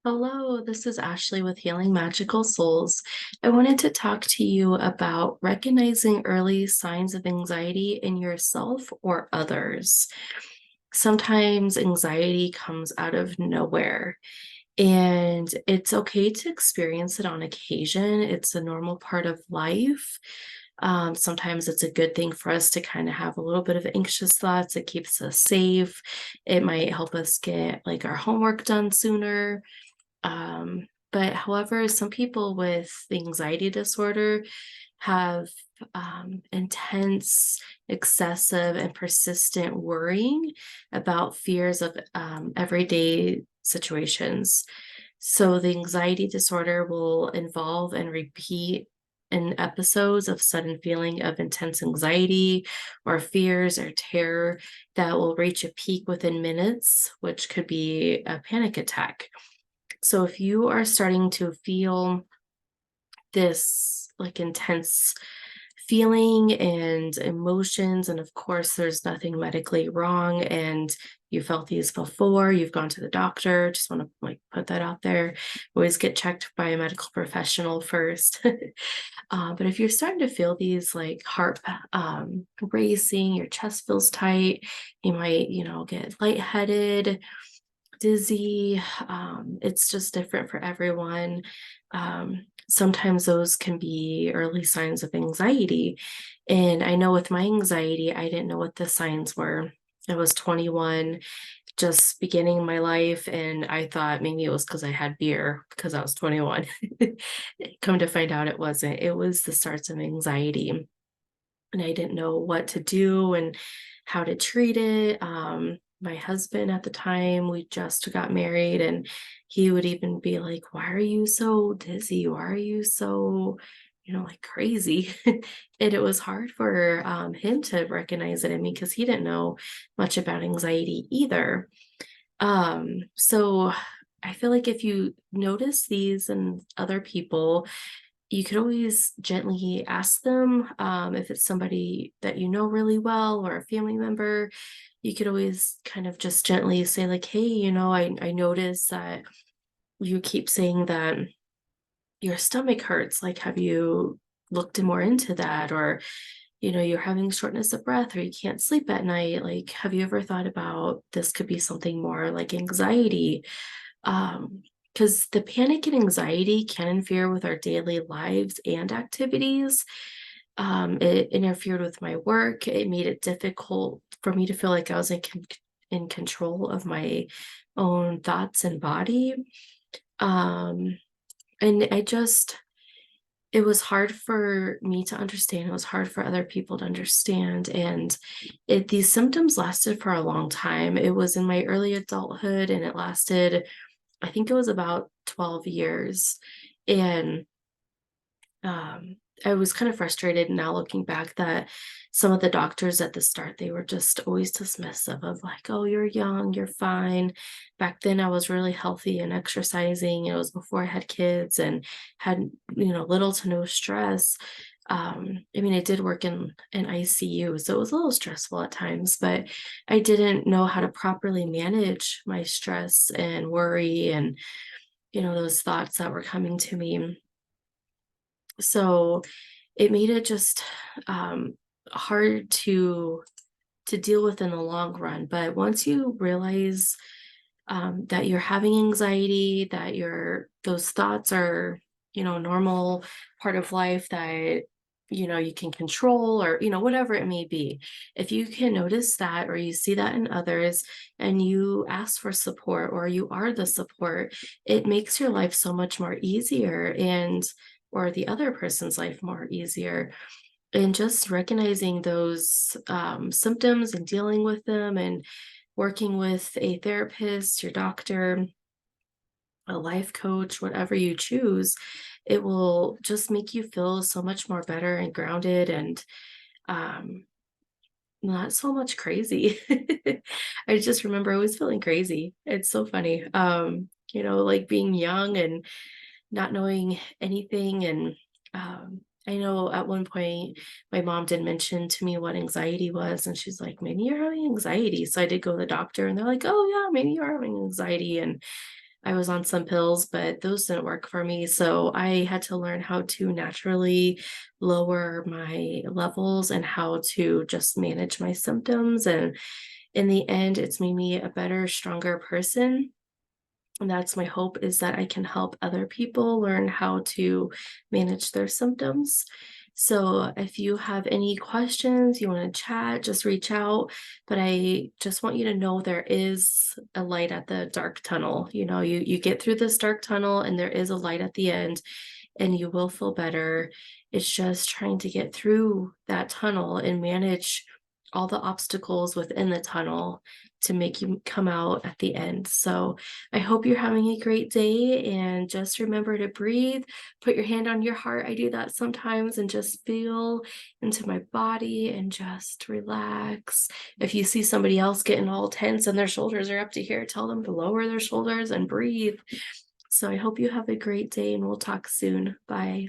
Hello, this is Ashley with Healing Magical Souls. I wanted to talk to you about recognizing early signs of anxiety in yourself or others. Sometimes anxiety comes out of nowhere, and it's okay to experience it on occasion. It's a normal part of life. Sometimes it's a good thing for us to kind of have a little bit of anxious thoughts. It keeps us safe. It might help us get like our homework done sooner. But however, some people with the anxiety disorder have intense, excessive, and persistent worrying about fears of everyday situations. So the anxiety disorder will involve and repeat in episodes of sudden feeling of intense anxiety or fears or terror that will reach a peak within minutes, which could be a panic attack. So if you are starting to feel this like intense feeling and emotions, and of course, there's nothing medically wrong, and you felt these before, you've gone to the doctor, just want to like put that out there. Always get checked by a medical professional first. But if you're starting to feel these like heart racing, your chest feels tight, you might, get lightheaded, dizzy. It's just different for everyone. Sometimes those can be early signs of anxiety. And I know with my anxiety, I didn't know what the signs were. I was 21, just beginning my life, and I thought maybe it was because I had beer because I was 21. Come to find out it wasn't. It was the starts of anxiety. And I didn't know what to do and how to treat it. My husband at the time, we just got married, and he would even be like, "Why are you so dizzy? Why are you so, like crazy?" And it was hard for him to recognize it in me because he didn't know much about anxiety either. So I feel like if you notice these in other people, you could always gently ask them, if it's somebody that you know really well or a family member. You could always kind of just gently say like, "Hey, I noticed that you keep saying that your stomach hurts. Like, have you looked more into that? Or, you're having shortness of breath or you can't sleep at night. Like, have you ever thought about this could be something more like anxiety?" Because the panic and anxiety can interfere with our daily lives and activities. It interfered with my work. It made it difficult for me to feel like I was in control of my own thoughts and body. Um, and it was hard for me to understand. It was hard for other people to understand. And these symptoms lasted for a long time. It was in my early adulthood, and it lasted, I think it was about 12 years. And I was kind of frustrated now looking back that some of the doctors at the start, they were just always dismissive of like, "Oh, you're young, you're fine." Back then I was really healthy and exercising. It was before I had kids and had, little to no stress. I mean, I did work in ICU, so it was a little stressful at times, but I didn't know how to properly manage my stress and worry and, those thoughts that were coming to me. So it made it just hard to deal with in the long run. But once you realize that you're having anxiety, that those thoughts are, normal part of life, that you can control, or whatever it may be. If you can notice that or you see that in others and you ask for support or you are the support, it makes your life so much more easier, and or the other person's life more easier. And just recognizing those symptoms and dealing with them and working with a therapist, your doctor, a life coach, whatever you choose, it will just make you feel so much more better and grounded, and um, not so much crazy. I just remember always feeling crazy. It's so funny. Like being young and not knowing anything. And I know at one point my mom did mention to me what anxiety was, and she's like, "Maybe you're having anxiety." So I did go to the doctor, and they're like, "Oh, yeah, maybe you are having anxiety." And I was on some pills, but those didn't work for me. So I had to learn how to naturally lower my levels and how to just manage my symptoms. And in the end, it's made me a better, stronger person. And that's my hope, is that I can help other people learn how to manage their symptoms. So if you have any questions, you want to chat, just reach out. But I just want you to know there is a light at the dark tunnel. You get through this dark tunnel and there is a light at the end, and you will feel better. It's just trying to get through that tunnel and manage all the obstacles within the tunnel to make you come out at the end. So I hope you're having a great day, and just remember to breathe. Put your hand on your heart. I do that sometimes, and just feel into my body and just relax. If you see somebody else getting all tense and their shoulders are up to here, tell them to lower their shoulders and breathe. So I hope you have a great day, and we'll talk soon. Bye.